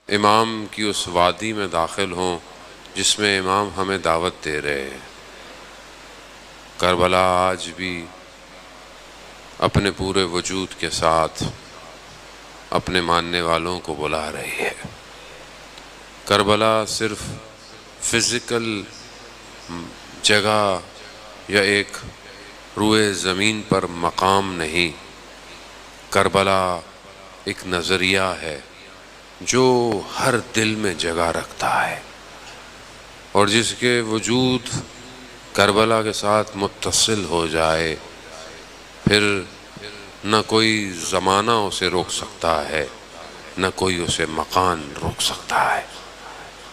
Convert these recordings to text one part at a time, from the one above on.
امام کی اس وادی میں داخل ہوں جس میں امام ہمیں دعوت دے رہے ہیں۔ کربلا آج بھی اپنے پورے وجود کے ساتھ اپنے ماننے والوں کو بلا رہی ہے۔ کربلا صرف فزیکل جگہ یا ایک روئے زمین پر مقام نہیں، کربلا ایک نظریہ ہے جو ہر دل میں جگہ رکھتا ہے، اور جس کے وجود کربلا کے ساتھ متصل ہو جائے پھر نہ کوئی زمانہ اسے روک سکتا ہے، نہ کوئی اسے مکان روک سکتا ہے۔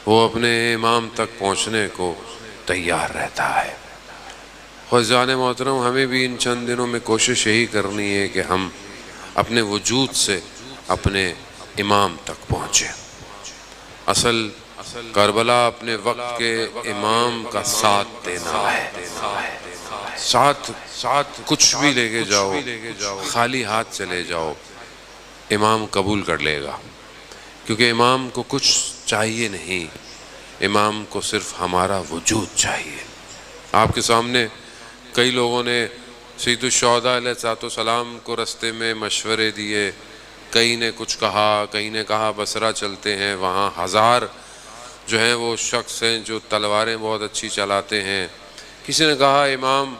وہ اپنے امام تک پہنچنے کو تیار رہتا ہے۔ خواجان محترم، ہمیں بھی ان چند دنوں میں کوشش یہی کرنی ہے کہ ہم اپنے وجود سے اپنے امام تک پہنچیں۔ اصل کربلا اپنے وقت کے امام کا ساتھ دینا ہے۔ ساتھ کچھ بھی لے کے جاؤ، خالی ہاتھ چلے جاؤ، امام قبول کر لے گا، کیونکہ امام کو کچھ چاہیے نہیں، امام کو صرف ہمارا وجود چاہیے۔ آپ کے سامنے کئی لوگوں نے سید الشہداء علیہ السلام کو رستے میں مشورے دیے، کئی نے کچھ کہا، کئی نے کہا بصرہ چلتے ہیں، وہاں ہزار جو ہیں وہ شخص ہیں جو تلواریں بہت اچھی چلاتے ہیں۔ کسی نے کہا امام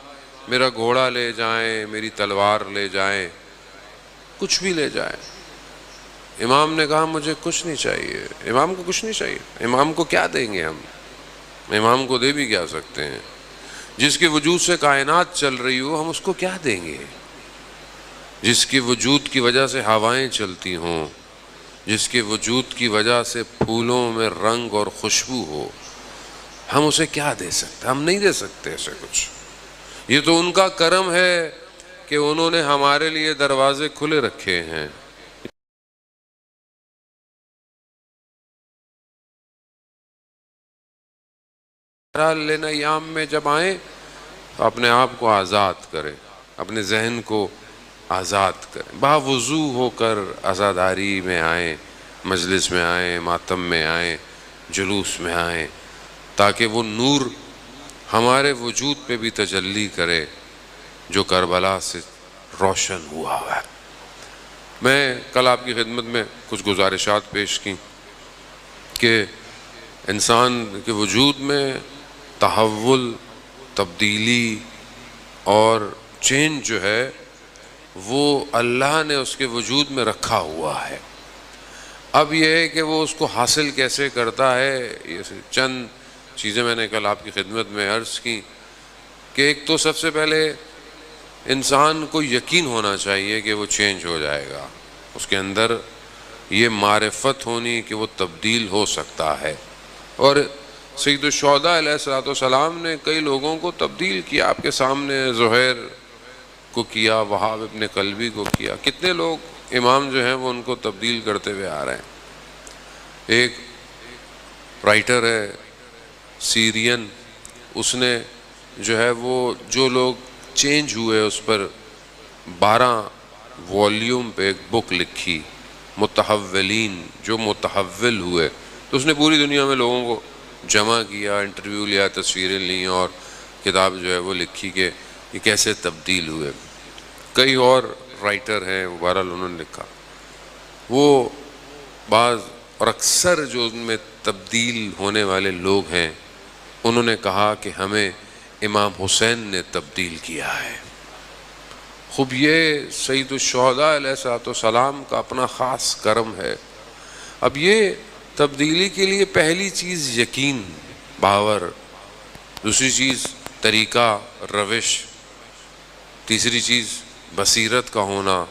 میرا گھوڑا لے جائیں، میری تلوار لے جائیں، کچھ بھی لے جائیں۔ امام نے کہا مجھے کچھ نہیں چاہیے۔ امام کو کچھ نہیں چاہیے، امام کو کیا دیں گے ہم؟ امام کو دے بھی کیا سکتے ہیں؟ جس کے وجود سے کائنات چل رہی ہو ہم اس کو کیا دیں گے؟ جس کے وجود کی وجہ سے ہوائیں چلتی ہوں، جس کے وجود کی وجہ سے پھولوں میں رنگ اور خوشبو ہو، ہم اسے کیا دے سکتے؟ ہم نہیں دے سکتے ایسے کچھ۔ یہ تو ان کا کرم ہے کہ انہوں نے ہمارے لیے دروازے کھلے رکھے ہیں۔ لینا ایام میں جب آئیں تو اپنے آپ کو آزاد کریں، اپنے ذہن کو آزاد کریں، باوضو ہو کر عزاداری میں آئیں، مجلس میں آئیں، ماتم میں آئیں، جلوس میں آئیں، تاکہ وہ نور ہمارے وجود پہ بھی تجلی کرے جو کربلا سے روشن ہوا ہے۔ میں کل آپ کی خدمت میں کچھ گزارشات پیش کی کہ انسان کے وجود میں تحول، تبدیلی اور چینج جو ہے وہ اللہ نے اس کے وجود میں رکھا ہوا ہے۔ اب یہ ہے کہ وہ اس کو حاصل کیسے کرتا ہے، یہ چند چیزیں میں نے کل آپ کی خدمت میں عرض کی کہ ایک تو سب سے پہلے انسان کو یقین ہونا چاہیے کہ وہ چینج ہو جائے گا، اس کے اندر یہ معرفت ہونی کہ وہ تبدیل ہو سکتا ہے۔ اور سید الشہداء علیہ السلام نے کئی لوگوں کو تبدیل کیا، آپ کے سامنے زہیر کو کیا، وہاب ابن قلبی کو کیا، کتنے لوگ امام جو ہیں وہ ان کو تبدیل کرتے ہوئے آ رہے ہیں۔ ایک رائٹر ہے سیرین، اس نے جو ہے وہ جو لوگ چینج ہوئے اس پر 12 والیوم پہ ایک بک لکھی، متحولین، جو متحول ہوئے، تو اس نے پوری دنیا میں لوگوں کو جمع کیا، انٹرویو لیا، تصویریں لیں اور کتاب جو ہے وہ لکھی کہ یہ کیسے تبدیل ہوئے۔ کئی اور رائٹر ہیں، بہرحال انہوں نے لکھا، وہ بعض اور اکثر جو ان میں تبدیل ہونے والے لوگ ہیں انہوں نے کہا کہ ہمیں امام حسین نے تبدیل کیا ہے۔ خوب یہ سید الشہداء علیہ السلام کا اپنا خاص کرم ہے۔ اب یہ تبدیلی کے لیے پہلی چیز یقین، باور، دوسری چیز طریقہ، روش، تیسری چیز بصیرت کا ہونا،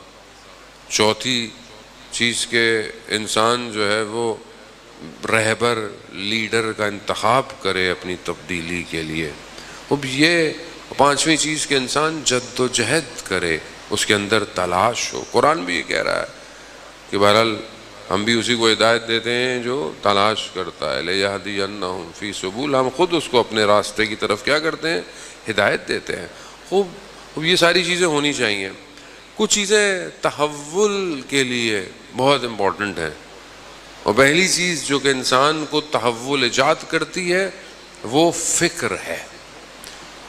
چوتھی چیز کہ انسان جو ہے وہ رہبر، لیڈر کا انتخاب کرے اپنی تبدیلی کے لیے۔ اب یہ پانچویں چیز کہ انسان جد و جہد کرے، اس کے اندر تلاش ہو۔ قرآن بھی یہ کہہ رہا ہے کہ بہرحال ہم بھی اسی کو ہدایت دیتے ہیں جو تلاش کرتا ہے، لَيَهْدِيَنَّهُمْ فِي سُبُلٍ، ہم خود اس کو اپنے راستے کی طرف کیا کرتے ہیں؟ ہدایت دیتے ہیں۔ خوب یہ ساری چیزیں ہونی چاہیے۔ کچھ چیزیں تحول کے لیے بہت امپورٹنٹ ہیں۔ اور پہلی چیز جو کہ انسان کو تحول ایجاد کرتی ہے وہ فکر ہے،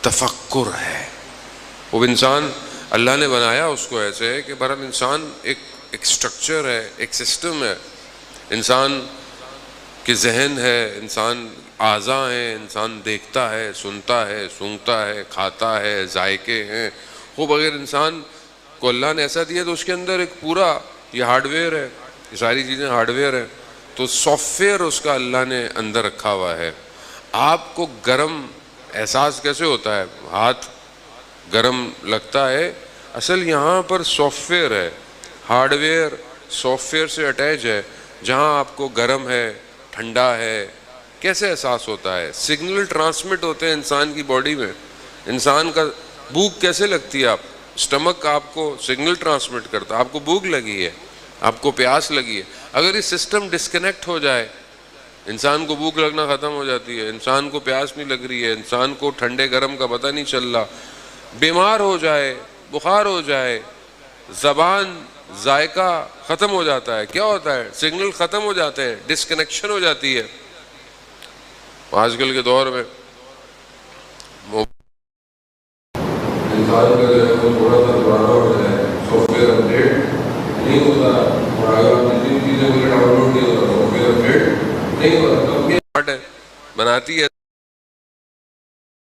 تفکر ہے۔ وہ انسان اللہ نے بنایا اس کو ایسے ہے کہ بہرحال انسان ایک سٹرکچر ہے، ایک سسٹم ہے، انسان کے ذہن ہے، انسان اعضاء ہیں، انسان دیکھتا ہے، سنتا ہے، سونگھتا ہے، کھاتا ہے، ذائقے ہیں۔ خوب اگر انسان کو اللہ نے ایسا دیا تو اس کے اندر ایک پورا یہ ہارڈ ویئر ہے، یہ ساری چیزیں ہارڈ ویئر ہے، تو سافٹ ویئر اس کا اللہ نے اندر رکھا ہوا ہے۔ آپ کو گرم احساس کیسے ہوتا ہے؟ ہاتھ گرم لگتا ہے، اصل یہاں پر سافٹ ویئر ہے، ہارڈ ویئر سافٹ ویئر سے اٹیچ ہے، جہاں آپ کو گرم ہے، ٹھنڈا ہے، کیسے احساس ہوتا ہے؟ سگنل ٹرانسمٹ ہوتے ہیں انسان کی باڈی میں۔ انسان کا بھوک کیسے لگتی ہے؟ آپ اسٹمک آپ کو سگنل ٹرانسمٹ کرتا ہے، آپ کو بھوک لگی ہے، آپ کو پیاس لگی ہے۔ اگر یہ سسٹم ڈسکنیکٹ ہو جائے، انسان کو بھوک لگنا ختم ہو جاتی ہے، انسان کو پیاس نہیں لگ رہی ہے، انسان کو ٹھنڈے گرم کا پتہ نہیں چل رہا، بیمار ہو جائے، بخار ہو جائے، زبان ذائقہ ختم ہو جاتا ہے، کیا ہوتا ہے؟ سگنل ختم ہو جاتے ہیں، ڈسکنیکشن ہو جاتی ہے۔ آج کل کے دور میں انسان کا جو ہے وہ تھوڑا سا پرانا ہو جائے، سافٹ ویئر اپڈیٹ نہیں ہوتا، اور اگر آپ جتنی چیزیں مجھے ڈاؤن لوڈ نہیں ہوتا، سافٹ ویئر اپڈیٹ نہیں ہوتا، کمپنی بناتی ہے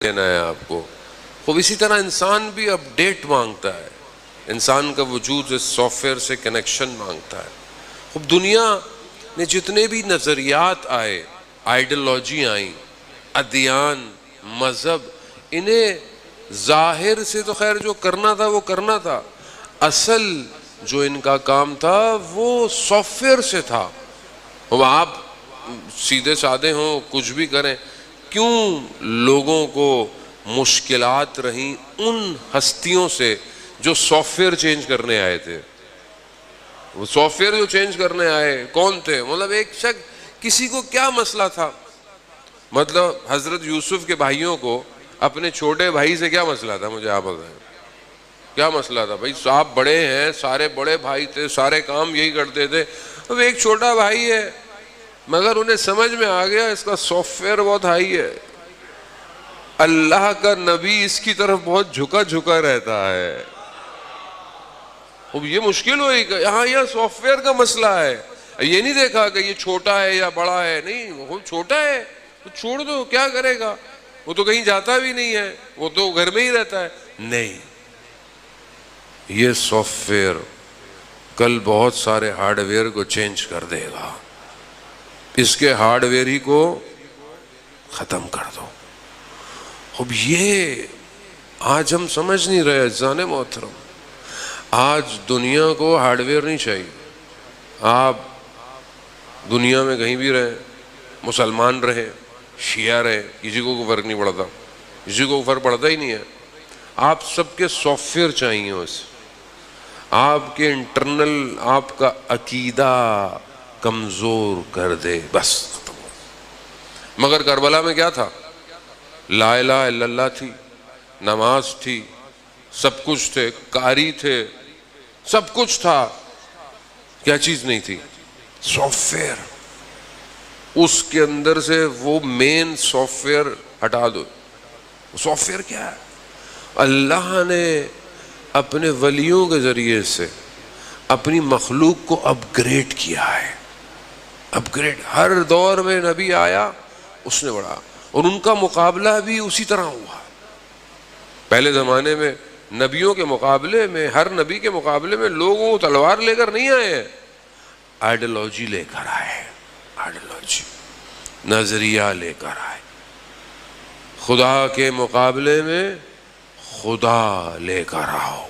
دینا ہے آپ کو۔ خوب اسی طرح انسان بھی اپڈیٹ مانگتا ہے، انسان کا وجود اس سافٹ ویئر سے کنیکشن مانگتا ہے۔ خوب دنیا نے جتنے بھی نظریات آئے، آئیڈیالوجی آئیں، ادیان، مذہب، انہیں ظاہر سے تو خیر جو کرنا تھا وہ کرنا تھا، اصل جو ان کا کام تھا وہ سافٹ ویئر سے تھا۔ اب آپ سیدھے سادے ہوں، کچھ بھی کریں، کیوں لوگوں کو مشکلات رہیں ان ہستیوں سے جو سافٹ ویئر چینج کرنے آئے تھے؟ وہ سافٹ ویئر جو چینج کرنے آئے کون تھے؟ مطلب ایک شخص، کسی کو کیا مسئلہ تھا؟ مطلب حضرت یوسف کے بھائیوں کو اپنے چھوٹے بھائی سے کیا مسئلہ تھا؟ مجھے آپ بتائیں، کیا مسئلہ تھا؟ بھائی صاحب بڑے ہیں، سارے بڑے بھائی تھے، سارے کام یہی کرتے تھے، اب ایک چھوٹا بھائی ہے، مگر انہیں سمجھ میں آ گیا اس کا سافٹ ویئر بہت ہائی ہے، اللہ کا نبی اس کی طرف بہت جھکا جھکا رہتا ہے۔ اب یہ مشکل ہوئی کہ یہاں یہ سافٹ ویئر کا مسئلہ ہے، یہ نہیں دیکھا کہ یہ چھوٹا ہے یا بڑا ہے، نہیں، وہ چھوٹا ہے تو چھوڑ دو، کیا کرے گا، وہ تو کہیں جاتا بھی نہیں ہے، وہ تو گھر میں ہی رہتا ہے۔ نہیں، یہ سافٹ ویئر کل بہت سارے ہارڈ ویئر کو چینج کر دے گا، اس کے ہارڈ ویئر ہی کو ختم کر دو۔ اب یہ آج ہم سمجھ نہیں رہے عزیزان محترم، آج دنیا کو ہارڈ ویئر نہیں چاہیے۔ آپ دنیا میں کہیں بھی رہیں، مسلمان رہیں، شیعہ رہیں، کسی کو کوئی فرق نہیں پڑتا، کسی کو فرق پڑتا ہی نہیں ہے، آپ سب کے سافٹ ویئر چاہیے اس، آپ کے انٹرنل آپ کا عقیدہ کمزور کر دے، بس ختم ہو۔ مگر کربلا میں کیا تھا؟ لا الہ الا اللہ تھی، نماز تھی، سب کچھ تھے، قاری تھے، سب کچھ تھا، کیا چیز نہیں تھی؟ Soft where. اس کے اندر سے وہ مین سافٹ ویئر ہٹا دو۔ سافٹ ویئر کیا ہے؟ اللہ نے اپنے ولیوں کے ذریعے سے اپنی مخلوق کو اپ گریڈ کیا ہے، اپ گریڈ۔ ہر دور میں نبی آیا، اس نے بڑھا، اور ان کا مقابلہ بھی اسی طرح ہوا۔ پہلے زمانے میں نبیوں کے مقابلے میں، ہر نبی کے مقابلے میں لوگوں کو تلوار لے کر نہیں آئے ہیں، آئیڈیالوجی لے کر آئے، آئیڈیالوجی، نظریہ لے کر آئے۔ خدا کے مقابلے میں خدا لے کر آؤ۔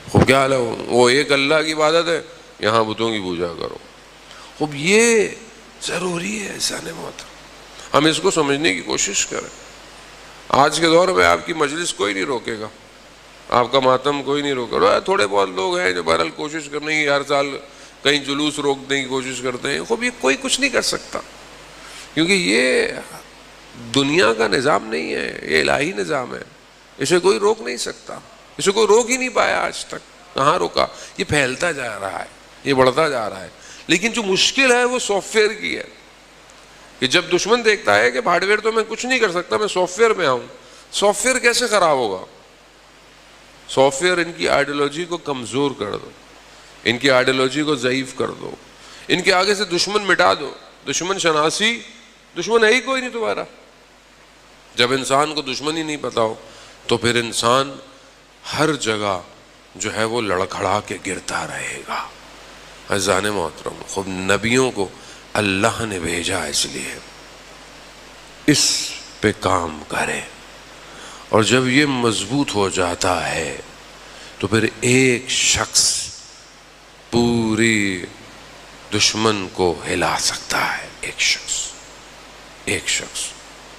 خوب کیا حال ہے؟ وہ ایک اللہ کی عبادت ہے، یہاں بتوں کی پوجا کرو۔ خوب یہ ضروری ہے انسان محترم، ہم اس کو سمجھنے کی کوشش کریں۔ آج کے دور میں آپ کی مجلس کوئی نہیں روکے گا، آپ کا ماتم کوئی نہیں روکے گا۔ تھوڑے بہت لوگ ہیں جو بہرحال کوشش کرنے کی، ہر سال کہیں جلوس روکنے کی کوشش کرتے ہیں، خوب یہ کوئی کچھ نہیں کر سکتا، کیونکہ یہ دنیا کا نظام نہیں ہے، یہ الہی نظام ہے، اسے کوئی روک نہیں سکتا، اسے کوئی روک ہی نہیں پایا آج تک۔ کہاں روکا؟ یہ پھیلتا جا رہا ہے، یہ بڑھتا جا رہا ہے، لیکن جو مشکل ہے وہ سافٹ ویئر کی ہے کہ جب دشمن دیکھتا ہے کہ ہارڈ ویئر تو میں کچھ نہیں کر سکتا، میں سافٹ ویئر میں آؤں، سافٹ ویئر کیسے خراب ہوگا؟ سافٹ ویئر ان کی آئیڈیالوجی کو کمزور کر دو، ان کی آئیڈیالوجی کو ضعیف کر دو، ان کے آگے سے دشمن مٹا دو، دشمن شناسی، دشمن ہے ہی کوئی نہیں تمہارا۔ جب انسان کو دشمن ہی نہیں پتا ہو تو پھر انسان ہر جگہ جو ہے وہ لڑکھڑا کے گرتا رہے گا۔ عزیزان محترم، خود نبیوں کو اللہ نے بھیجا اس لیے اس پہ کام کرے، اور جب یہ مضبوط ہو جاتا ہے تو پھر ایک شخص پوری دشمن کو ہلا سکتا ہے، ایک شخص،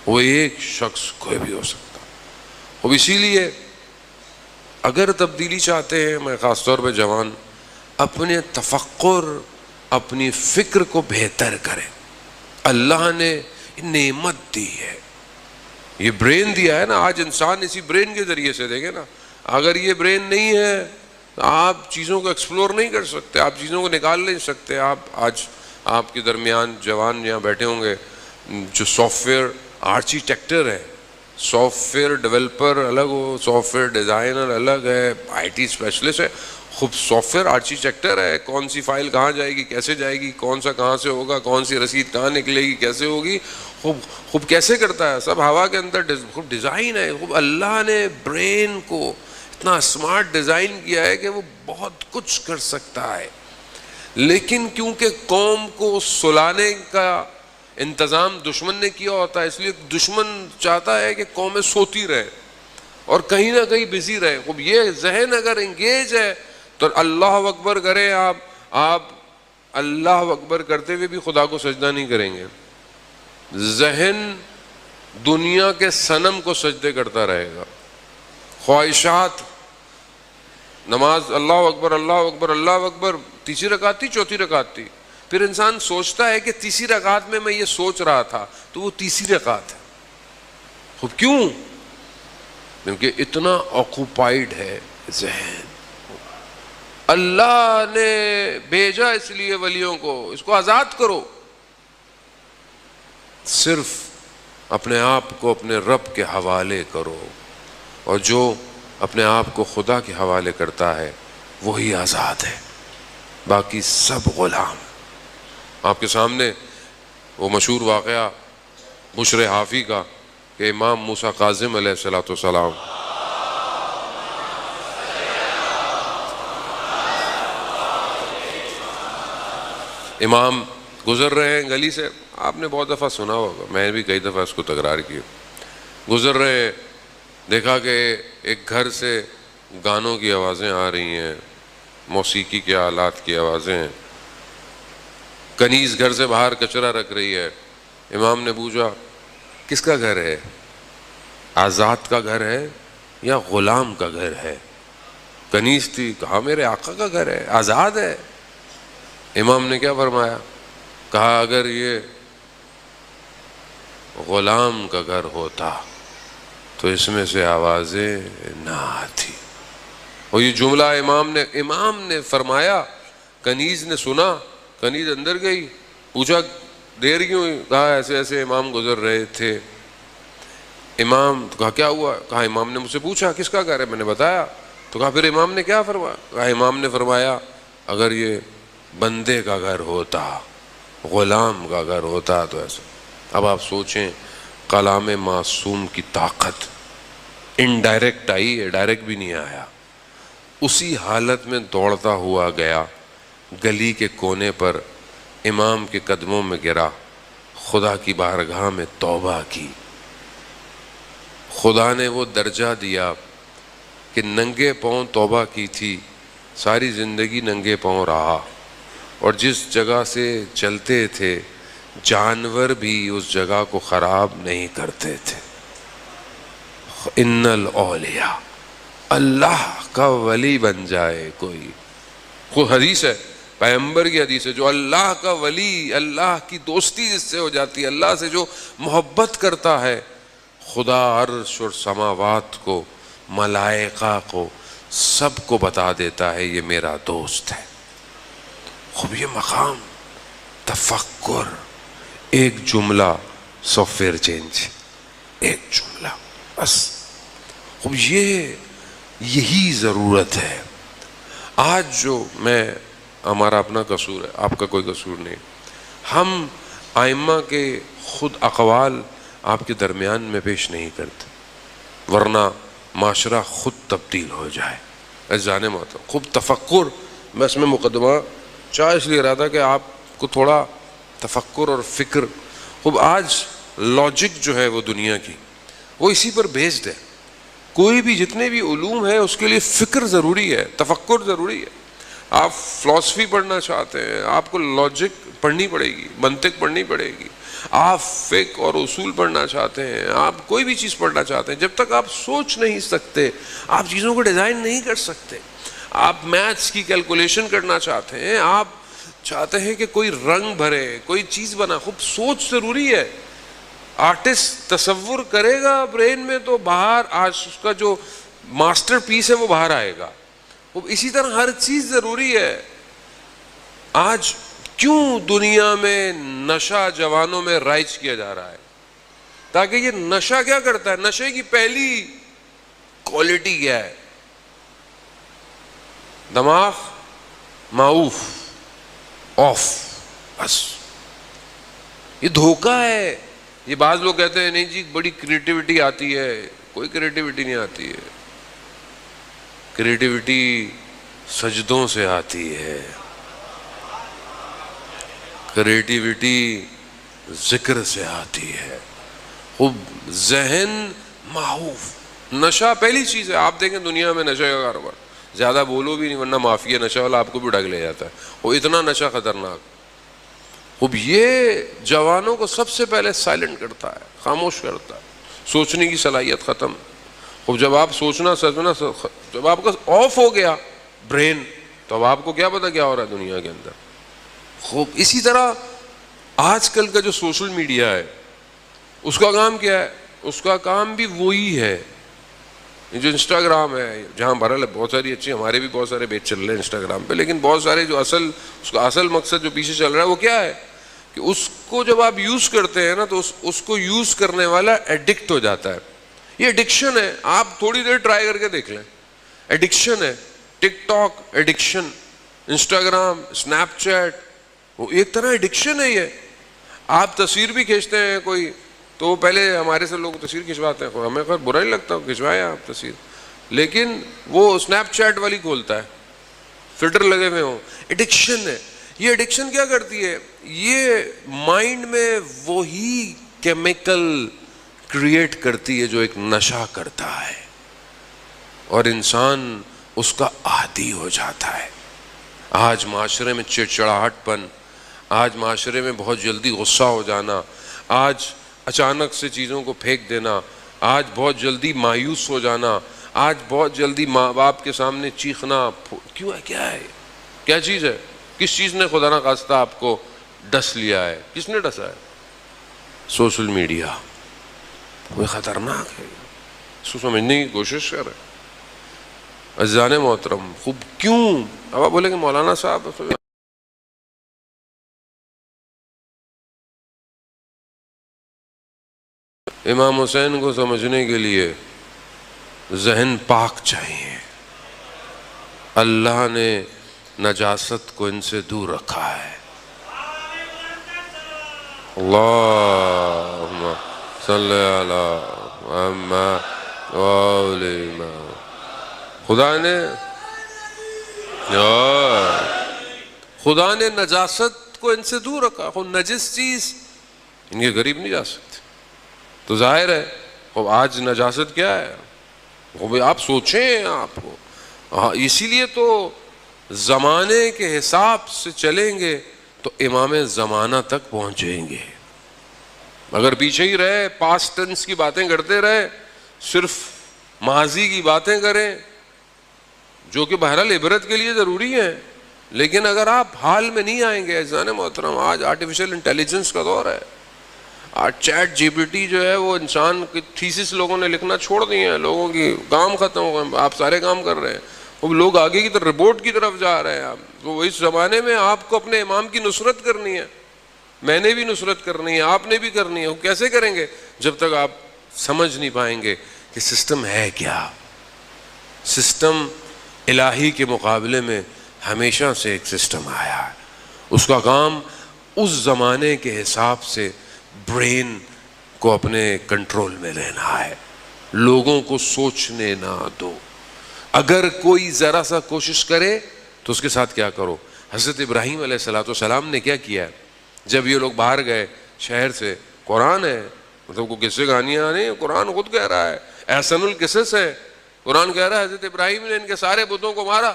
وہ ایک شخص کوئی بھی ہو سکتا۔ اب اسی لیے اگر تبدیلی چاہتے ہیں، میں خاص طور پہ جوان اپنے تفکر، اپنی فکر کو بہتر کریں۔ اللہ نے نعمت دی ہے، یہ برین دیا ہے نا، آج انسان اسی برین کے ذریعے سے دیکھیں نا، اگر یہ برین نہیں ہے تو آپ چیزوں کو ایکسپلور نہیں کر سکتے، آپ چیزوں کو نکال نہیں سکتے۔ آج آپ کے درمیان جوان یہاں بیٹھے ہوں گے جو سافٹ ویئر آرکیٹیکٹر ہے، سافٹ ویئر ڈیولپر الگ ہو، سافٹ ویئر ڈیزائنر الگ ہے، آئی ٹی اسپیشلسٹ ہے، خوب سافٹ ویئر آرکیٹیکٹر ہے، کون سی فائل کہاں جائے گی، کیسے جائے گی، کون سا کہاں سے ہوگا، کون سی رسید کہاں نکلے گی، کیسے ہوگی، خوب کیسے کرتا ہے، سب ہوا کے اندر خوب ڈیزائن ہے۔ خوب اللہ نے برین کو اتنا اسمارٹ ڈیزائن کیا ہے کہ وہ بہت کچھ کر سکتا ہے، لیکن کیونکہ قوم کو سلانے کا انتظام دشمن نے کیا ہوتا ہے، اس لیے دشمن چاہتا ہے کہ قومیں سوتی رہے اور کہیں نہ کہیں بزی رہے۔ خوب یہ ذہن اگر انگیج ہے تو اللہ اکبر کریں آپ اللہ اکبر کرتے ہوئے بھی خدا کو سجدہ نہیں کریں گے، ذہن دنیا کے صنم کو سجدے کرتا رہے گا، خواہشات، نماز اللہ اکبر اللہ اکبر اللہ اکبر، تیسری رکعت تھی، چوتھی رکعت تھی، پھر انسان سوچتا ہے کہ تیسری رکعت میں یہ سوچ رہا تھا تو وہ تیسری رکعت ہے۔ خوب کیوں؟ کیونکہ اتنا آکوپائیڈ ہے ذہن۔ اللہ نے بھیجا اس لیے ولیوں کو، اس کو آزاد کرو، صرف اپنے آپ کو اپنے رب کے حوالے کرو، اور جو اپنے آپ کو خدا کے حوالے کرتا ہے وہی آزاد ہے، باقی سب غلام۔ آپ کے سامنے وہ مشہور واقعہ بشر حافی کا کہ امام موسیٰ کاظم علیہ السلام امام گزر رہے ہیں گلی سے، آپ نے بہت دفعہ سنا ہوگا، میں نے بھی کئی دفعہ اس کو تکرار کی، گزر رہے، دیکھا کہ ایک گھر سے گانوں کی آوازیں آ رہی ہیں، موسیقی کے آلات کی آوازیں ہیں، کنیز گھر سے باہر کچرا رکھ رہی ہے۔ امام نے پوچھا کس کا گھر ہے؟ آزاد کا گھر ہے یا غلام کا گھر ہے؟ کنیز تھی، کہا میرے آقا کا گھر ہے، آزاد ہے۔ امام نے کیا فرمایا؟ کہا اگر یہ غلام کا گھر ہوتا تو اس میں سے آوازیں نہ آتی۔ اور یہ جملہ امام نے فرمایا، کنیز نے سنا، کنیز اندر گئی، پوچھا دیر کیوں ہوئی؟ کہا ایسے ایسے امام گزر رہے تھے۔ امام کہا کیا ہوا؟ کہا امام نے مجھ سے پوچھا کس کا گھر ہے، میں نے بتایا۔ تو کہا پھر امام نے کیا فرمایا؟ کہا امام نے فرمایا اگر یہ بندے کا گھر ہوتا، غلام کا گھر ہوتا تو ایسا۔ اب آپ سوچیں کلام معصوم کی طاقت، انڈائریکٹ آئی ہے، ڈائریکٹ بھی نہیں آیا۔ اسی حالت میں دوڑتا ہوا گیا، گلی کے کونے پر امام کے قدموں میں گرا، خدا کی بارگاہ میں توبہ کی۔ خدا نے وہ درجہ دیا کہ ننگے پاؤں توبہ کی تھی، ساری زندگی ننگے پاؤں رہا، اور جس جگہ سے چلتے تھے جانور بھی اس جگہ کو خراب نہیں کرتے تھے۔ ان الاولیاء، اللہ کا ولی بن جائے کوئی، کوئی حدیث ہے، پیغمبر کی حدیث ہے، جو اللہ کا ولی، اللہ کی دوستی جس سے ہو جاتی ہے، اللہ سے جو محبت کرتا ہے، خدا عرش اور سماوات کو، ملائکہ کو، سب کو بتا دیتا ہے یہ میرا دوست ہے۔ خوب یہ مقام تفکر، ایک جملہ سافٹ ویئر چینج، ایک جملہ بس. اب یہی ضرورت ہے. آج جو ہمارا اپنا قصور ہے، آپ کا کوئی قصور نہیں، ہم ائمہ کے خود اقوال آپ کے درمیان میں پیش نہیں کرتے، ورنہ معاشرہ خود تبدیل ہو جائے. جانے محترم، خوب تفکر، میں اس میں مقدمہ اس لیے رہا تھا کہ آپ کو تھوڑا تفکر اور فکر. خوب آج لاجک جو ہے وہ دنیا کی وہ اسی پر بیسڈ ہے. کوئی بھی جتنے بھی علوم ہے اس کے لیے فکر ضروری ہے، تفکر ضروری ہے. آپ فلسفی پڑھنا چاہتے ہیں، آپ کو لاجک پڑھنی پڑے گی، منطق پڑھنی پڑے گی. آپ فقہ اور اصول پڑھنا چاہتے ہیں، آپ کوئی بھی چیز پڑھنا چاہتے ہیں، جب تک آپ سوچ نہیں سکتے آپ چیزوں کو ڈیزائن نہیں کر سکتے. آپ میتھس کی کیلکولیشن کرنا چاہتے ہیں، آپ چاہتے ہیں کہ کوئی رنگ بھرے، کوئی چیز بنا، خوب سوچ ضروری ہے. آرٹسٹ تصور کرے گا برین میں تو باہر آج اس کا جو ماسٹر پیس ہے وہ باہر آئے گا. اسی طرح ہر چیز ضروری ہے. آج کیوں دنیا میں نشہ جوانوں میں رائج کیا جا رہا ہے؟ تاکہ یہ نشہ کیا کرتا ہے؟ نشے کی پہلی کوالٹی کیا ہے؟ دماغ معوف، آف، بس. یہ دھوکہ ہے. یہ بعض لوگ کہتے ہیں نہیں جی بڑی کریٹیوٹی آتی ہے، کوئی کریٹیوٹی نہیں آتی ہے. کریٹیوٹی سجدوں سے آتی ہے، کریٹیوٹی ذکر سے آتی ہے. خوب ذہن معوف. نشہ پہلی چیز ہے. آپ دیکھیں دنیا میں نشے کا کاروبار، زیادہ بولو بھی نہیں ورنہ مافیا نشہ والا آپ کو بھی ڈھک لے جاتا ہے. وہ اتنا نشہ خطرناک. خوب یہ جوانوں کو سب سے پہلے سائلنٹ کرتا ہے، خاموش کرتا ہے. سوچنے کی صلاحیت ختم. خوب جب آپ سوچنا سمجھنا جب آپ کا آف ہو گیا برین، تو اب آپ کو کیا پتا کیا ہو رہا ہے دنیا کے اندر. خوب اسی طرح آج کل کا جو سوشل میڈیا ہے اس کا کام کیا ہے؟ اس کا کام بھی وہی ہے. جو انسٹاگرام ہے، جہاں بہرحال بہت ساری اچھی، ہمارے بھی بہت سارے بیچ چل رہے ہیں انسٹاگرام پہ، لیکن بہت سارے جو اس کا اصل مقصد جو پیچھے چل رہا ہے وہ کیا ہے کہ اس کو جب آپ یوز کرتے ہیں نا تو اس کو یوز کرنے والا ایڈکٹ ہو جاتا ہے. یہ ایڈکشن ہے. آپ تھوڑی دیر ٹرائی کر کے دیکھ لیں. ایڈکشن ہے. TikTok addiction, Instagram, Snapchat, وہ ایک طرح ایڈکشن ہے. یہ آپ تصویر بھی کھینچتے ہیں کوئی تو پہلے ہمارے سے لوگ تصویر کھنچواتے ہیں، ہمیں خیر برا نہیں لگتا، کھنچوائے آپ تصویر، لیکن وہ اسنیپ چیٹ والی کھولتا ہے، فلٹر لگے ہوئے ہوں. ایڈکشن ہے. یہ ایڈکشن کیا کرتی ہے؟ یہ مائنڈ میں وہی کیمیکل کریٹ کرتی ہے جو ایک نشہ کرتا ہے، اور انسان اس کا عادی ہو جاتا ہے. آج معاشرے میں چڑچڑاہٹ پن، آج معاشرے میں بہت جلدی غصہ ہو جانا، آج اچانک سے چیزوں کو پھینک دینا، آج بہت جلدی مایوس ہو جانا، آج بہت جلدی ماں باپ کے سامنے چیخنا. کیوں ہے؟ کیا ہے؟ کیا چیز ہے؟ کس چیز نے خدا نہ خواستہ آپ کو ڈس لیا ہے؟ کس نے ڈسا ہے؟ Social media. وہ خطرناک ہے. اس کو سمجھنے کی کوشش کر رہے. عزیزان محترم، خوب کیوں؟ اب آپ بولیں کہ مولانا صاحب امام حسین کو سمجھنے کے لیے ذہن پاک چاہیے. اللہ نے نجاست کو ان سے دور رکھا ہے. اللہم صلی علی محمد وآل محمد. خدا نے نجاست کو ان سے دور رکھا. خود نجس چیز ان کے قریب نہیں جا سکتی. تو ظاہر ہے اب آج نجاست کیا ہے؟ آپ سوچیں. آپ کو اسی لیے تو زمانے کے حساب سے چلیں گے تو امام زمانہ تک پہنچیں گے. اگر پیچھے ہی رہے، پاسٹ ٹینس کی باتیں کرتے رہے، صرف ماضی کی باتیں کریں جو کہ بہرحال عبرت کے لیے ضروری ہیں، لیکن اگر آپ حال میں نہیں آئیں گے. عزیزان محترم، آج آرٹیفیشل انٹیلیجنس کا دور ہے. آج چیٹ جی پی ٹی جو ہے وہ انسان کی تھیسس لوگوں نے لکھنا چھوڑ دیے ہیں، لوگوں کی کام ختم ہو گئے. آپ سارے کام کر رہے ہیں، وہ لوگ آگے کی طرف ربوٹ کی طرف جا رہے ہیں. تو اس زمانے میں آپ کو اپنے امام کی نصرت کرنی ہے. میں نے بھی نصرت کرنی ہے، آپ نے بھی کرنی ہے. وہ کیسے کریں گے جب تک آپ سمجھ نہیں پائیں گے کہ سسٹم ہے کیا. سسٹم الہی کے مقابلے میں ہمیشہ سے ایک سسٹم آیا ہے، اس کا کام اس زمانے کے حساب سے برین کو اپنے کنٹرول میں لینا ہے، لوگوں کو سوچنے نہ دو. اگر کوئی ذرا سا کوشش کرے تو اس کے ساتھ کیا کرو. حضرت ابراہیم علیہ السلام نے کیا کیا؟ جب یہ لوگ باہر گئے شہر سے، قرآن ہے، مطلب کو قصے کہانیاں نہیں، قرآن خود کہہ رہا ہے، احسن القصص ہے. قرآن کہہ رہا ہے حضرت ابراہیم نے ان کے سارے بتوں کو مارا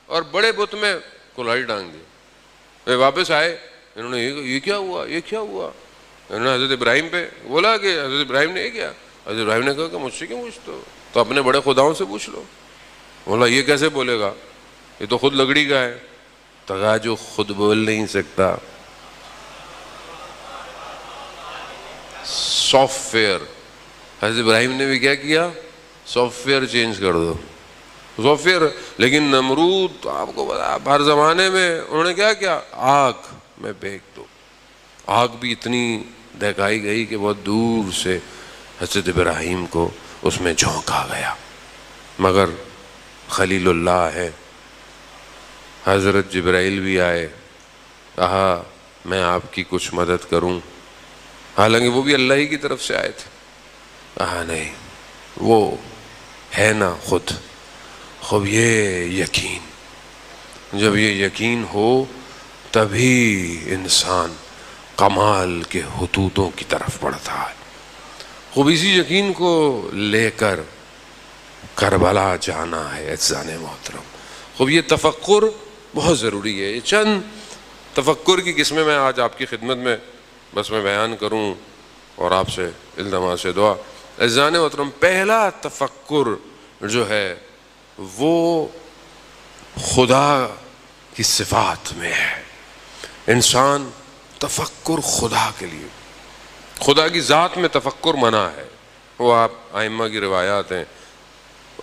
اور بڑے بت میں کلائی ڈانگ دی. واپس آئے، انہوں نے یہ کیا ہوا، یہ کیا ہوا؟ انہوں نے حضرت ابراہیم پہ بولا کہ حضرت ابراہیم نے یہ کیا. حضرت ابراہیم نے کہا کہ مجھ سے کیوں پوچھتے ہو، تو اپنے بڑے خداؤں سے پوچھ لو. بولا یہ کیسے بولے گا، یہ تو خود لکڑی کا ہے. تو کہا جو خود بول نہیں سکتا سافٹ ویئر. حضرت ابراہیم نے بھی کیا کیا، سافٹ ویئر چینج کر دو، سافٹ ویئر. لیکن نمرود آپ کو پتا ہر زمانے میں انہوں نے کیا کیا، آگ میں پھینک دو. آگ بھی اتنی دہکائی گئی کہ بہت دور سے حضرت ابراہیم کو اس میں جھونکا گیا. مگر خلیل اللہ ہے، حضرت جبرائیل بھی آئے، کہا میں آپ کی کچھ مدد کروں، حالانکہ وہ بھی اللہ ہی کی طرف سے آئے تھے. کہا نہیں، وہ ہے نا خود. خوب یہ یقین، جب یہ یقین ہو تبھی انسان کمال کے حدودوں کی طرف بڑھتا ہے. خوب اسی یقین کو لے کر کربلا جانا ہے عزیزان محترم. خوب یہ تفکر بہت ضروری ہے. یہ چند تفکر کی قسمیں میں آج آپ کی خدمت میں بس میں بیان کروں اور آپ سے التماس سے دعا. عزیزان محترم، پہلا تفکر جو ہے وہ خدا کی صفات میں ہے. انسان تفکر خدا کے لیے، خدا کی ذات میں تفکر منع ہے. وہ آپ ائمہ کی روایات ہیں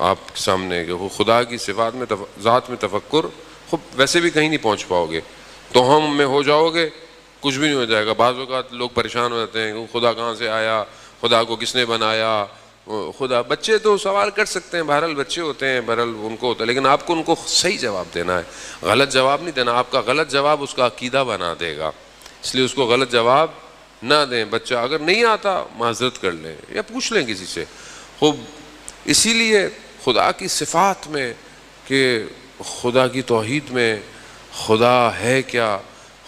آپ کے سامنے کہ وہ خدا کی صفات میں ذات میں تفکر خود ویسے بھی کہیں نہیں پہنچ پاؤ گے، تو ہم میں ہو جاؤ گے کچھ بھی نہیں ہو جائے گا. بعض اوقات لوگ پریشان ہو جاتے ہیں کہ خدا کہاں سے آیا، خدا کو کس نے بنایا. خدا، بچے تو سوال کر سکتے ہیں، بہرحال بچے ہوتے ہیں، بہرحال ان کو ہوتا ہے، لیکن آپ کو ان کو صحیح جواب دینا ہے، غلط جواب نہیں دینا. آپ کا غلط جواب اس کا عقیدہ بنا دے گا، اس لیے اس کو غلط جواب نہ دیں. بچہ اگر نہیں آتا معذرت کر لیں یا پوچھ لیں کسی سے. خوب اسی لیے خدا کی صفات میں کہ خدا کی توحید میں خدا ہے کیا،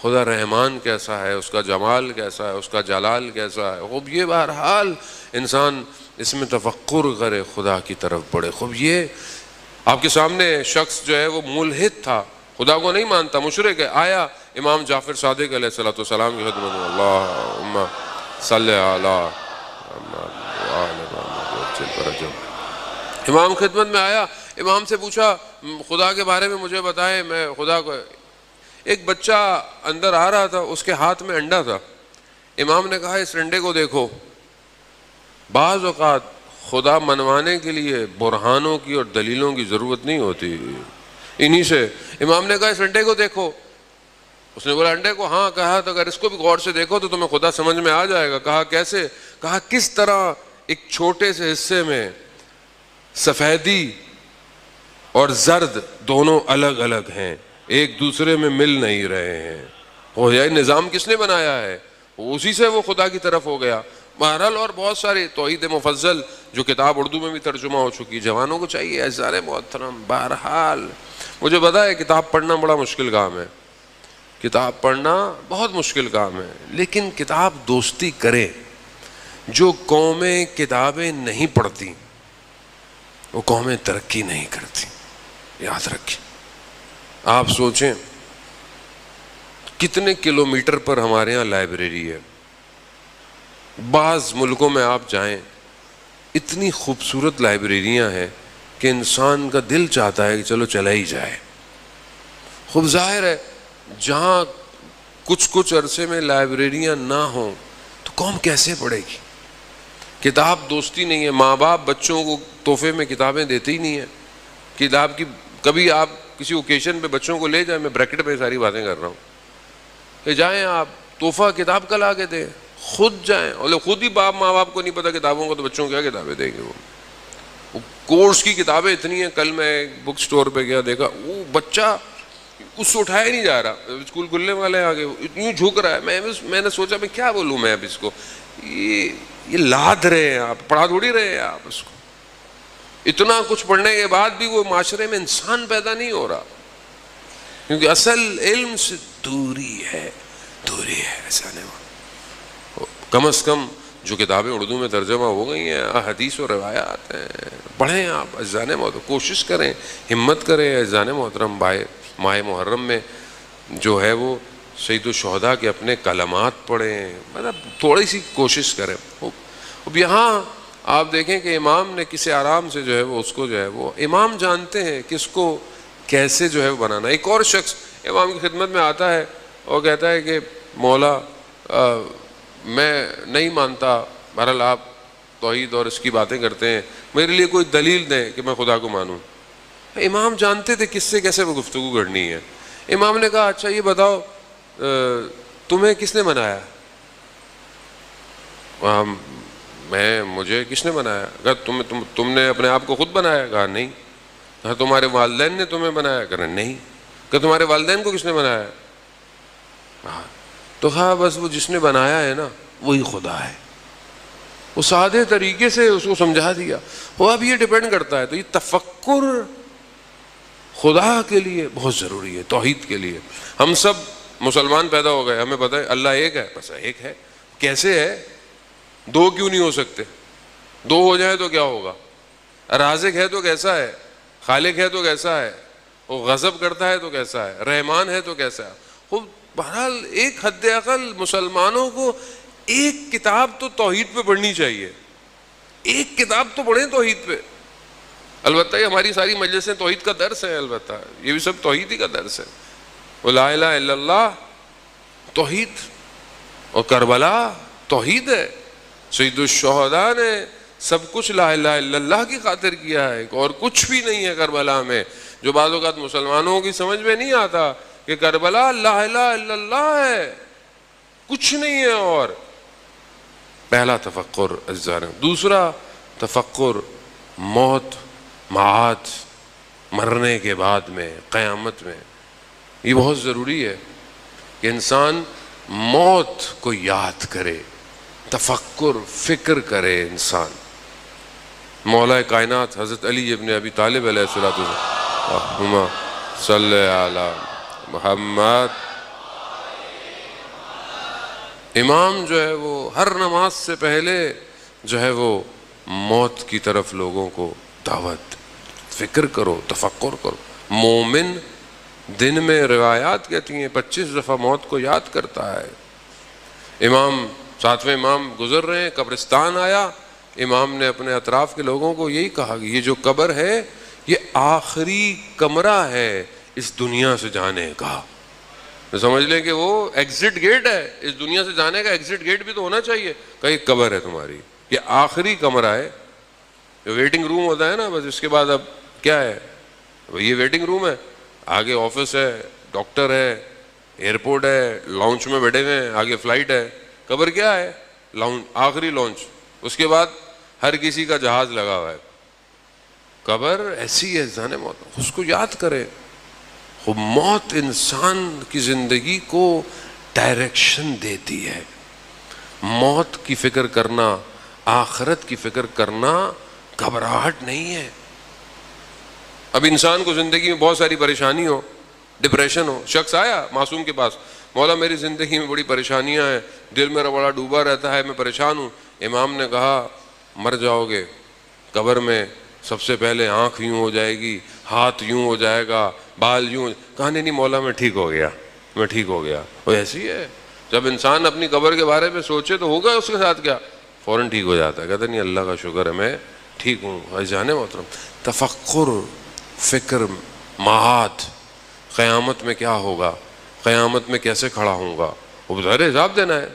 خدا رحمان کیسا ہے، اس کا جمال کیسا ہے، اس کا جلال کیسا ہے. خوب یہ بہرحال انسان اس میں تفکر کرے، خدا کی طرف بڑھے. خوب یہ آپ کے سامنے شخص جو ہے وہ ملحد تھا، خدا کو نہیں مانتا، مشرک ہے. آیا امام جعفر صادق علیہ السلام کی خدمت میں، اللہم صلی علی امام خدمت میں آیا. امام سے پوچھا خدا کے بارے میں مجھے بتائیں، میں خدا کو. ایک بچہ اندر آ رہا تھا، اس کے ہاتھ میں انڈا تھا. امام نے کہا اس انڈے کو دیکھو. بعض اوقات خدا منوانے کے لیے برہانوں کی اور دلیلوں کی ضرورت نہیں ہوتی، انہی سے. امام نے کہا اس انڈے کو دیکھو. اس نے بولا انڈے کو؟ ہاں. کہا تو اگر اس کو بھی غور سے دیکھو تو تمہیں خدا سمجھ میں آ جائے گا. کہا کیسے؟ کہا کس طرح ایک چھوٹے سے حصے میں سفیدی اور زرد دونوں الگ الگ ہیں، ایک دوسرے میں مل نہیں رہے ہیں. وہ یہ نظام کس نے بنایا ہے؟ اسی سے وہ خدا کی طرف ہو گیا. بہرحال اور بہت سارے توحید مفضل جو کتاب اردو میں بھی ترجمہ ہو چکی، جوانوں کو چاہیے عزیزان محترم. بہرحال مجھے پتا ہے کتاب پڑھنا بڑا مشکل کام ہے، کتاب پڑھنا بہت مشکل کام ہے، لیکن کتاب دوستی کرے. جو قومیں کتابیں نہیں پڑھتی وہ قومیں ترقی نہیں کرتی، یاد رکھیں. آپ سوچیں کتنے کلومیٹر پر ہمارے ہاں لائبریری ہے. بعض ملکوں میں آپ جائیں اتنی خوبصورت لائبریریاں ہیں کہ انسان کا دل چاہتا ہے کہ چلو چلا ہی جائے. خوب ظاہر ہے جہاں کچھ عرصے میں لائبریریاں نہ ہوں تو قوم کیسے پڑھے گی؟ کتاب دوستی نہیں ہے. ماں باپ بچوں کو تحفے میں کتابیں دیتے ہی نہیں ہیں. کتاب کی کبھی آپ کسی اوکیشن پہ بچوں کو لے جائیں، میں بریکٹ پہ ساری باتیں کر رہا ہوں، کہ جائیں آپ تحفہ کتاب کا لا کے دیں، خود جائیں، اور خود ہی ماں باپ کو نہیں پتا کتابوں کو، تو بچوں کو کیا کتابیں دیں گے؟ وہ کورس کی کتابیں اتنی ہیں. کل میں ایک بک سٹور پہ گیا، دیکھا وہ بچہ اس سے اٹھایا ہی نہیں جا رہا، اسکول کھلنے والے ہیں آگے، اتنی جھک رہا ہے. میں نے سوچا میں کیا بولوں میں اب اس کو، یہ لاد رہے ہیں آپ، پڑھا تھوڑی رہے ہیں آپ اس کو. اتنا کچھ پڑھنے کے بعد بھی وہ معاشرے میں انسان پیدا نہیں ہو رہا، کیونکہ اصل علم سے دوری ہے ایسا نہیں ہو. کم از کم جو کتابیں اردو میں ترجمہ ہو گئی ہیں، حدیث و روایات ہیں، پڑھیں آپ. عزیزان محترم کوشش کریں، ہمت کریں. عزیزان محترم ماہ محرم میں جو ہے وہ سید الشہداء کے اپنے کلمات پڑھیں، مطلب تھوڑی سی کوشش کریں. اب یہاں آپ دیکھیں کہ امام نے کسی آرام سے جو ہے وہ اس کو جو ہے وہ امام جانتے ہیں کس کو کیسے جو ہے وہ بنانا. ایک اور شخص امام کی خدمت میں آتا ہے اور کہتا ہے کہ مولا میں نہیں مانتا، بہرحال آپ توحید اور اس کی باتیں کرتے ہیں، میرے لیے کوئی دلیل دیں کہ میں خدا کو مانوں. امام جانتے تھے کس سے کیسے وہ گفتگو کرنی ہے. امام نے کہا اچھا یہ بتاؤ تمہیں کس نے بنایا؟ مجھے کس نے بنایا؟ کہا تم نے اپنے آپ کو خود بنایا؟ کہا نہیں. کہا تمہارے والدین نے تمہیں بنایا؟ کہا نہیں. کہ تمہارے والدین کو کس نے بنایا؟ تو کہا بس وہ جس نے بنایا ہے نا وہی خدا ہے. وہ سادے طریقے سے اس کو سمجھا دیا. وہ اب یہ ڈیپینڈ کرتا ہے. تو یہ تفکر خدا کے لیے بہت ضروری ہے، توحید کے لیے. ہم سب مسلمان پیدا ہو گئے، ہمیں پتہ ہے اللہ ایک ہے، بس ایک ہے. کیسے ہے؟ دو کیوں نہیں ہو سکتے؟ دو ہو جائے تو کیا ہوگا؟ رازق ہے تو کیسا ہے؟ خالق ہے تو کیسا ہے؟ وہ غضب کرتا ہے تو کیسا ہے؟ رحمان ہے تو کیسا ہے؟ وہ بہرحال ایک حد اقل مسلمانوں کو ایک کتاب تو توحید پہ پڑھنی چاہیے. ایک کتاب تو پڑھیں توحید پہ. البتہ یہ ہماری ساری مجلسیں توحید کا درس ہے، البتہ یہ بھی سب توحید ہی کا درس ہے. وہ لا الہ الا اللہ توحید، اور کربلا توحید ہے. سید الشہداء نے سب کچھ لا الہ الا اللہ کی خاطر کیا ہے، اور کچھ بھی نہیں ہے کربلا میں. جو بعض اوقات مسلمانوں کی سمجھ میں نہیں آتا کہ کربلا لا الہ الا اللہ ہے، کچھ نہیں ہے. اور پہلا تفکر عزیزان. دوسرا تفکر موت، معاد، مرنے کے بعد میں، قیامت میں. یہ بہت ضروری ہے کہ انسان موت کو یاد کرے، تفکر فکر کرے انسان. مولا کائنات حضرت علی ابن ابی طالب علیہ الصلوۃ والسلام صلی علی محمد، امام جو ہے وہ ہر نماز سے پہلے جو ہے وہ موت کی طرف لوگوں کو دعوت. فکر کرو، تفکر کرو. مومن دن میں روایات کہتی ہیں 25 دفعہ موت کو یاد کرتا ہے. امام 7ویں امام گزر رہے ہیں، قبرستان آیا، امام نے اپنے اطراف کے لوگوں کو یہی کہا کہ یہ جو قبر ہے یہ آخری کمرہ ہے اس دنیا سے جانے کا. سمجھ لیں کہ وہ ایگزٹ گیٹ ہے اس دنیا سے جانے کا. ایگزٹ گیٹ بھی تو ہونا چاہیے. کہیں قبر ہے تمہاری، یہ آخری کمرہ ہے. جو ویٹنگ روم ہوتا ہے نا، بس اس کے بعد اب کیا ہے؟ یہ ویٹنگ روم ہے، آگے آفس ہے، ڈاکٹر ہے، ایئرپورٹ ہے، لانچ میں بیٹھے ہوئے ہیں، آگے فلائٹ ہے. قبر کیا ہے؟ لانچ، آخری لانچ. اس کے بعد ہر کسی کا جہاز لگا ہوا ہے. قبر ایسی ہے جانے موت، اس کو یاد کرے. موت انسان کی زندگی کو ڈائریکشن دیتی ہے. موت کی فکر کرنا، آخرت کی فکر کرنا گھبراہٹ نہیں ہے. اب انسان کو زندگی میں بہت ساری پریشانی ہو، ڈپریشن ہو. شخص آیا معصوم کے پاس، مولا میری زندگی میں بڑی پریشانیاں ہیں، دل میرا بڑا ڈوبا رہتا ہے، میں پریشان ہوں. امام نے کہا مر جاؤ گے قبر میں، سب سے پہلے آنکھ یوں ہو جائے گی، ہاتھ یوں ہو جائے گا، بال یوں. کہا نہیں مولا میں ٹھیک ہو گیا، میں ٹھیک ہو گیا. وہ ایسی ہے جب انسان اپنی قبر کے بارے میں سوچے تو ہوگا اس کے ساتھ کیا، فوراً ٹھیک ہو جاتا ہے. کہتا نہیں اللہ کا شکر ہے میں ٹھیک ہوں. جانے محترم تفکر، فکر، معاد، قیامت میں کیا ہوگا، قیامت میں کیسے کھڑا ہوں گا، وہ بظاہر حساب دینا ہے.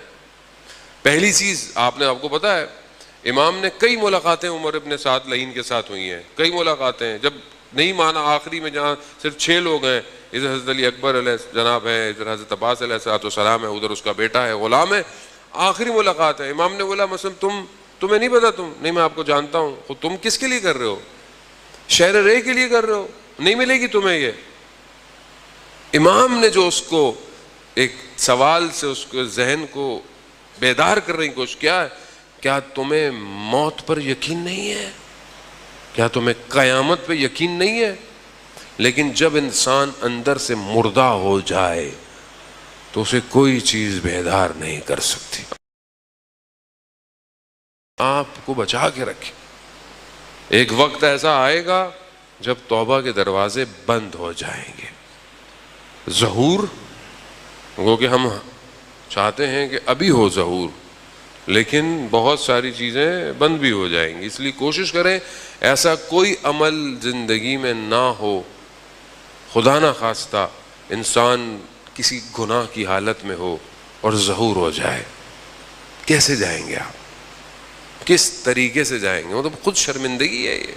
پہلی چیز آپ کو پتا ہے، امام نے کئی ملاقاتیں عمر ابن سعد لعین کے ساتھ ہوئی ہیں، کئی ملاقاتیں. جب نہیں مانا آخری میں جہاں صرف 6 لوگ ہیں، ادھر حضرت علی اکبر علیہ جناب ہیں، ادھر حضرت عباس علیہ السلام ہے، ادھر اس کا بیٹا ہے، غلام ہے، آخری ملاقات ہے. امام نے بولا مثلا تمہیں نہیں پتا؟ تم نہیں، میں آپ کو جانتا ہوں. خود تم کس کے لیے کر رہے ہو؟ شہر رے کے لیے کر رہے ہو، نہیں ملے گی تمہیں یہ. امام نے جو اس کو ایک سوال سے اس کے ذہن کو بیدار کرنے کی کوشش کیا ہے، کیا تمہیں موت پر یقین نہیں ہے؟ کیا تمہیں قیامت پہ یقین نہیں ہے؟ لیکن جب انسان اندر سے مردہ ہو جائے تو اسے کوئی چیز بیدار نہیں کر سکتی. آپ کو بچا کے رکھے. ایک وقت ایسا آئے گا جب توبہ کے دروازے بند ہو جائیں گے. ظہور وہ کہ ہم چاہتے ہیں کہ ابھی ہو ظہور، لیکن بہت ساری چیزیں بند بھی ہو جائیں گی. اس لیے کوشش کریں ایسا کوئی عمل زندگی میں نہ ہو، خدا نہ خواستہ انسان کسی گناہ کی حالت میں ہو اور ظہور ہو جائے. کیسے جائیں گے آپ؟ کس طریقے سے جائیں گے؟ مطلب خود شرمندگی ہے یہ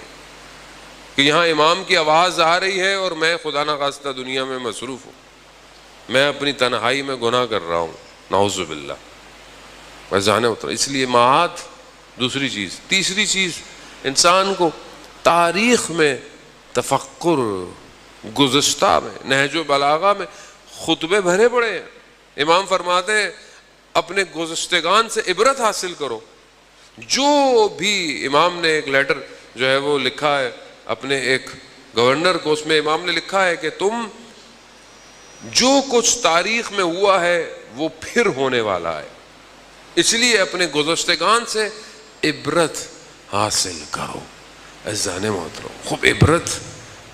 کہ یہاں امام کی آواز آ رہی ہے اور میں خدا نہ خواستہ دنیا میں مصروف ہوں، میں اپنی تنہائی میں گناہ کر رہا ہوں، نعوذ باللہ. میں جانے اترا. اس لیے معاد دوسری چیز. تیسری چیز، انسان کو تاریخ میں تفکر، گزشتہ میں، نہج و بلاغہ میں خطبے بھرے پڑے ہیں. امام فرماتے ہیں اپنے گزشتگان سے عبرت حاصل کرو. جو بھی امام نے ایک لیٹر جو ہے وہ لکھا ہے اپنے ایک گورنر کو، اس میں امام نے لکھا ہے کہ تم جو کچھ تاریخ میں ہوا ہے وہ پھر ہونے والا ہے، اس لیے اپنے گزشتگان سے عبرت حاصل کرو. عزیزان محترم، خوب عبرت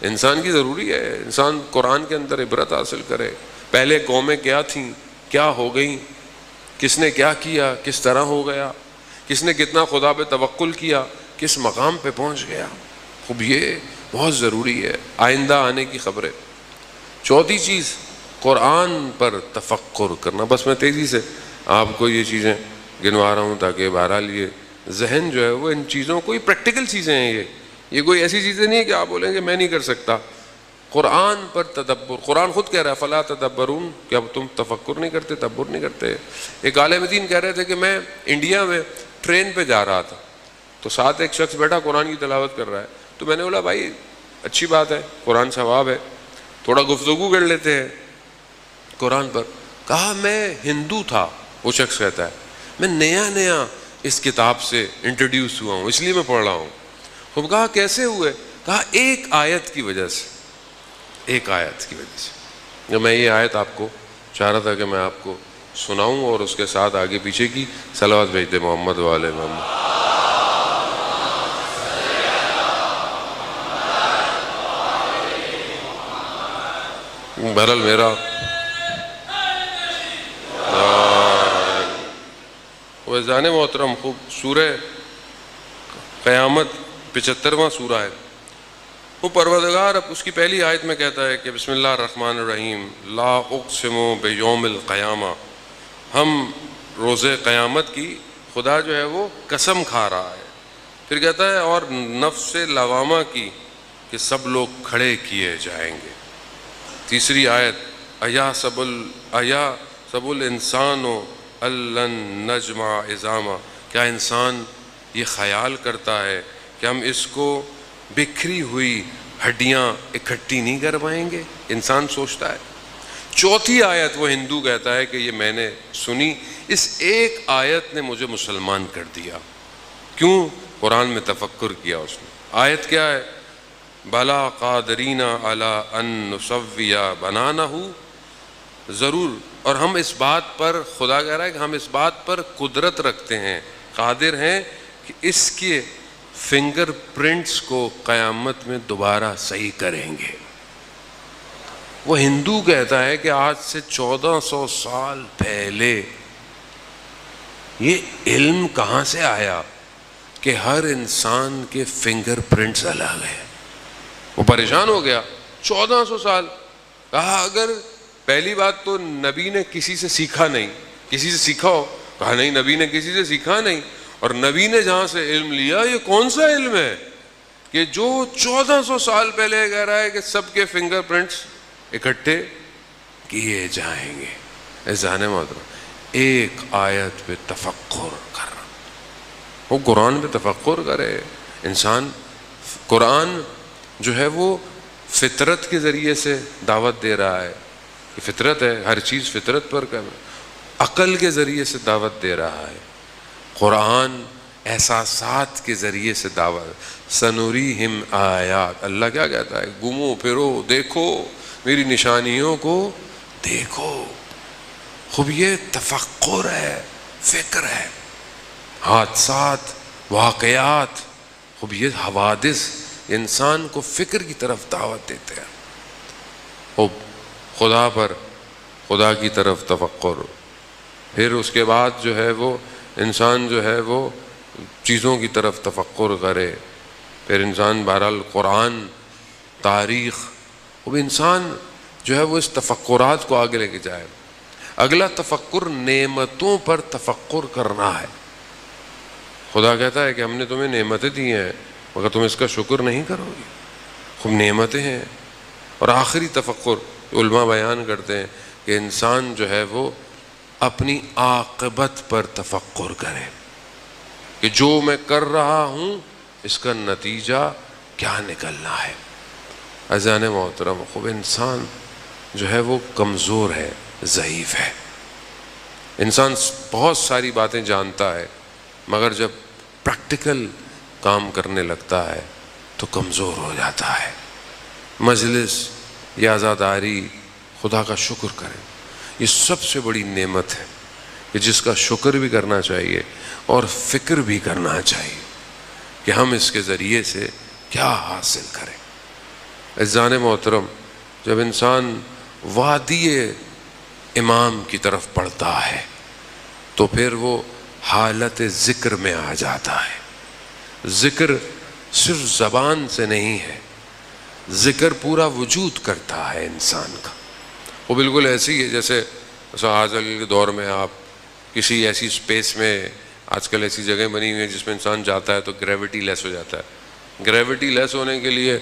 انسان کی ضروری ہے. انسان قرآن کے اندر عبرت حاصل کرے. پہلے قومیں کیا تھیں، کیا ہو گئیں، کس نے کیا کیا، کس طرح ہو گیا، کس نے کتنا خدا پہ توکل کیا، کس مقام پہ پہنچ گیا. خوب یہ بہت ضروری ہے، آئندہ آنے کی خبریں. چوتھی چیز، قرآن پر تفکر کرنا. بس میں تیزی سے آپ کو یہ چیزیں گنوا رہا ہوں تاکہ بہرحال یہ ذہن جو ہے وہ ان چیزوں کوئی پریکٹیکل چیزیں ہیں. یہ کوئی ایسی چیزیں نہیں ہے کہ آپ بولیں کہ میں نہیں کر سکتا. قرآن پر تدبر. قرآن خود کہہ رہا ہے فلا تدبرون، کہ اب تم تفکر نہیں کرتے، تدبر نہیں کرتے. ایک عالم دین کہہ رہے تھے کہ میں انڈیا میں ٹرین پہ جا رہا تھا تو ساتھ ایک شخص بیٹھا قرآن کی تلاوت کر رہا ہے. تو میں نے بولا بھائی اچھی بات ہے، قرآن ثواب ہے، تھوڑا گفتگو کر لیتے ہیں قرآن پر. کہا میں ہندو تھا، وہ شخص کہتا ہے میں نیا اس کتاب سے انٹروڈیوس ہوا ہوں، اس لیے میں پڑھ رہا ہوں. خوب کہا کیسے ہوئے؟ کہا ایک آیت کی وجہ سے. ایک آیت کی وجہ سے. جب میں یہ آیت آپ کو چاہ رہا تھا کہ میں آپ کو سناؤں اور اس کے ساتھ آگے پیچھے کی صلوات بھیج دے محمد والے محمد. بہرحال میرا وزان محترم خوب سورہ قیامت 75واں سورہ ہے. وہ پروردگار اب اس کی پہلی آیت میں کہتا ہے کہ بسم اللہ الرحمن الرحیم لا اقسم بیوم القیامہ. ہم روز قیامت کی خدا جو ہے وہ قسم کھا رہا ہے. پھر کہتا ہے اور نفس لوامہ کی کہ سب لوگ کھڑے کیے جائیں گے. تیسری آیت ایا سب الانسان الن نجمع عظامہ. کیا انسان یہ خیال کرتا ہے کہ ہم اس کو بکھری ہوئی ہڈیاں اکٹھی نہیں کر پائیں گے؟ انسان سوچتا ہے. چوتھی آیت وہ ہندو کہتا ہے کہ یہ میں نے سنی، اس ایک آیت نے مجھے مسلمان کر دیا. کیوں؟ قرآن میں تفکر کیا اس نے. آیت کیا ہے؟ بلا قادرین علی ان نسوی بنانہ. ضرور، اور ہم اس بات پر، خدا کہہ رہا ہے کہ ہم اس بات پر قدرت رکھتے ہیں، قادر ہیں کہ اس کے فنگر پرنٹس کو قیامت میں دوبارہ صحیح کریں گے. وہ ہندو کہتا ہے کہ آج سے 1400 سال پہلے یہ علم کہاں سے آیا کہ ہر انسان کے فنگر پرنٹس الگ ہیں. وہ پریشان ہو گیا. 1400 سال. کہا اگر پہلی بات تو نبی نے کسی سے سیکھا نہیں. کسی سے سیکھا ہو؟ کہا نہیں، نبی نے کسی سے سیکھا نہیں. اور نبی نے جہاں سے علم لیا یہ کون سا علم ہے کہ جو 1400 سال پہلے کہہ رہا ہے کہ سب کے فنگر پرنٹس اکٹھے کیے جائیں گے. اذان محترم ایک آیت پہ تفکر کرنا، وہ قرآن پہ تفکر کرے انسان. قرآن جو ہے وہ فطرت کے ذریعے سے دعوت دے رہا ہے، کہ فطرت ہے، ہر چیز فطرت پر عقل کے ذریعے سے دعوت دے رہا ہے. قرآن احساسات کے ذریعے سے دعوت. سنوریہم آیات، اللہ کیا کہتا ہے؟ گھومو پھرو، دیکھو میری نشانیوں کو دیکھو. خوب یہ تفکر ہے، فکر ہے. حادثات، واقعات، خوب یہ حوادث انسان کو فکر کی طرف دعوت دیتے ہیں. خوب خدا پر، خدا کی طرف تفکر. پھر اس کے بعد جو ہے وہ انسان جو ہے وہ چیزوں کی طرف تفکر کرے. پھر انسان بہرحال قرآن، تاریخ، وہ انسان جو ہے وہ اس تفکرات کو آگے لے کے جائے. اگلا تفکر نعمتوں پر تفکر کرنا ہے. خدا کہتا ہے کہ ہم نے تمہیں نعمتیں دی ہیں مگر تم اس کا شکر نہیں کرو گے. خوب نعمتیں ہیں. اور آخری تفکر علماء بیان کرتے ہیں کہ انسان جو ہے وہ اپنی عاقبت پر تفکر کرے کہ جو میں کر رہا ہوں اس کا نتیجہ کیا نکلنا ہے. اذان محترم خوب انسان جو ہے وہ کمزور ہے، ضعیف ہے. انسان بہت ساری باتیں جانتا ہے مگر جب پریکٹیکل کام کرنے لگتا ہے تو کمزور ہو جاتا ہے. مجلس یا عزاداری، خدا کا شکر کریں، یہ سب سے بڑی نعمت ہے کہ جس کا شکر بھی کرنا چاہیے اور فکر بھی کرنا چاہیے کہ ہم اس کے ذریعے سے کیا حاصل کریں. اذان محترم جب انسان وادی امام کی طرف پڑھتا ہے تو پھر وہ حالت ذکر میں آ جاتا ہے. ذکر صرف زبان سے نہیں ہے، ذکر پورا وجود کرتا ہے انسان کا. وہ بالکل ایسی ہے جیسے آج کل کے دور میں آپ کسی ایسی اسپیس میں، آج کل ایسی جگہیں بنی ہوئی ہیں جس میں انسان جاتا ہے تو گریوٹی لیس ہو جاتا ہے. گریوٹی لیس ہونے کے لیے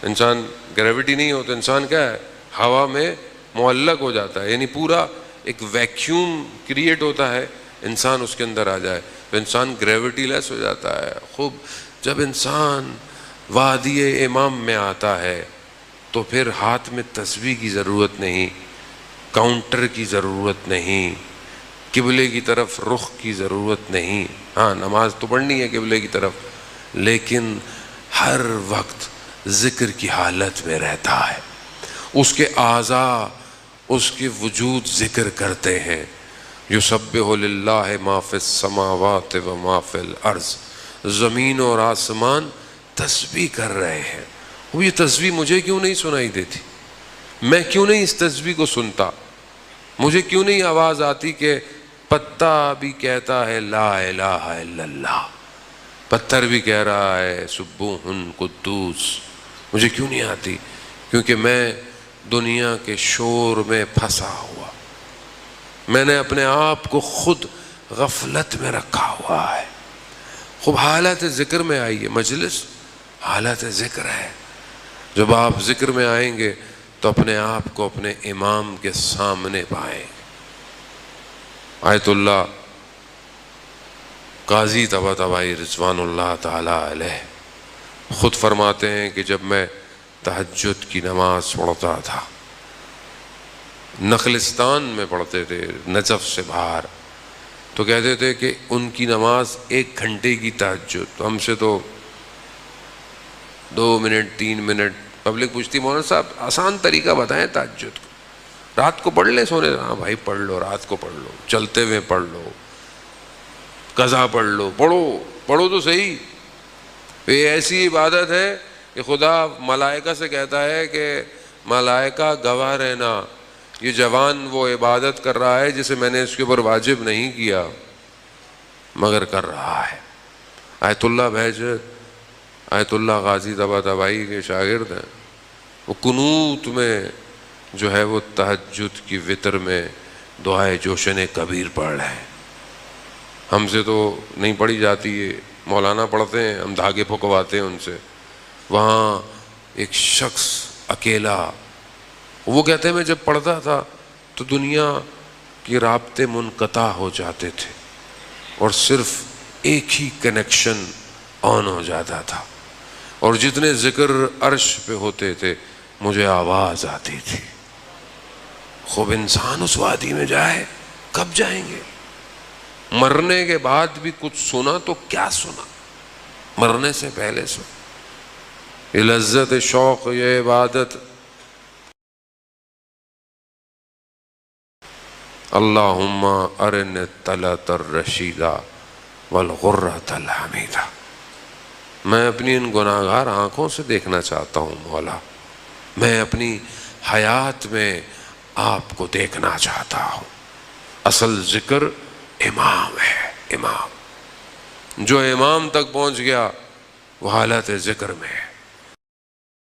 انسان، گریوٹی نہیں ہو تو انسان کیا ہے؟ ہوا میں معلق ہو جاتا ہے. یعنی پورا ایک ویکیوم کریٹ ہوتا ہے، انسان اس کے اندر آ جائے تو انسان گریوٹی لیس ہو جاتا ہے. خوب جب انسان وادی امام میں آتا ہے تو پھر ہاتھ میں تسبیح کی ضرورت نہیں، کاؤنٹر کی ضرورت نہیں، قبلے کی طرف رخ کی ضرورت نہیں. ہاں نماز تو پڑھنی ہے قبلے کی طرف، لیکن ہر وقت ذکر کی حالت میں رہتا ہے. اس کے اعضاء، اس کے وجود ذکر کرتے ہیں. یسبح للہ ما فی السماوات و ما فی الارض. زمین اور آسمان تسبیح کر رہے ہیں. وہ یہ تسبیح مجھے کیوں نہیں سنائی دیتی؟ میں کیوں نہیں اس تسبیح کو سنتا؟ مجھے کیوں نہیں آواز آتی کہ پتا بھی کہتا ہے لا الہ الا اللہ، پتھر بھی کہہ رہا ہے سبوح قدوس؟ مجھے کیوں نہیں آتی؟ کیونکہ میں دنیا کے شور میں پھنسا ہوا، میں نے اپنے آپ کو خود غفلت میں رکھا ہوا ہے. خوب حالت ذکر میں آئیے. مجلس حالت ذکر ہے. جب آپ ذکر میں آئیں گے تو اپنے آپ کو اپنے امام کے سامنے پائیں گے. آیت اللہ قاضی طباطبائی رضوان اللہ تعالی علیہ خود فرماتے ہیں کہ جب میں تہجد کی نماز پڑھتا تھا، نخلستان میں پڑھتے تھے نجف سے باہر، تو کہتے تھے کہ ان کی نماز 1 گھنٹے کی تہجد، تو ہم سے تو 2 منٹ 3 منٹ. پبلک پوچھتی مولانا صاحب آسان طریقہ بتائیں تہجد کو، رات کو پڑھ لیں سونے؟ ہاں بھائی پڑھ لو، رات کو پڑھ لو، چلتے ہوئے پڑھ لو، قضا پڑھ لو، پڑھو تو صحیح. یہ ایسی عبادت ہے کہ خدا ملائکہ سے کہتا ہے کہ ملائکہ گواہ رہنا، یہ جوان وہ عبادت کر رہا ہے جسے میں نے اس کے اوپر واجب نہیں کیا مگر کر رہا ہے. آیت اللہ بہجت، آیت اللہ غازی طباطبائی کے شاگرد ہیں. وہ قنوت میں جو ہے وہ تہجد کی وتر میں دعائے جوشن کبیر پڑھ رہے ہیں. ہم سے تو نہیں پڑھی جاتی ہے، مولانا پڑھتے ہیں، ہم دھاگے پھکواتے ہیں ان سے. وہاں ایک شخص اکیلا، وہ کہتے ہیں میں جب پڑھتا تھا تو دنیا کے رابطے منقطع ہو جاتے تھے اور صرف ایک ہی کنیکشن آن ہو جاتا تھا، اور جتنے ذکر عرش پہ ہوتے تھے مجھے آواز آتی تھی۔ خوب انسان اس وادی میں جائے، کب جائیں گے؟ مرنے کے بعد بھی کچھ سنا تو کیا سنا، مرنے سے پہلے سنا۔ یہ لذت شوق، یہ عبادت، اللہم ارن الطلعۃ الرشیدہ والغرۃ الحمیدہ، میں اپنی ان گناہگار آنکھوں سے دیکھنا چاہتا ہوں مولا، میں اپنی حیات میں آپ کو دیکھنا چاہتا ہوں۔ اصل ذکر امام ہے، امام جو امام تک پہنچ گیا وہ حالت ذکر میں ہے۔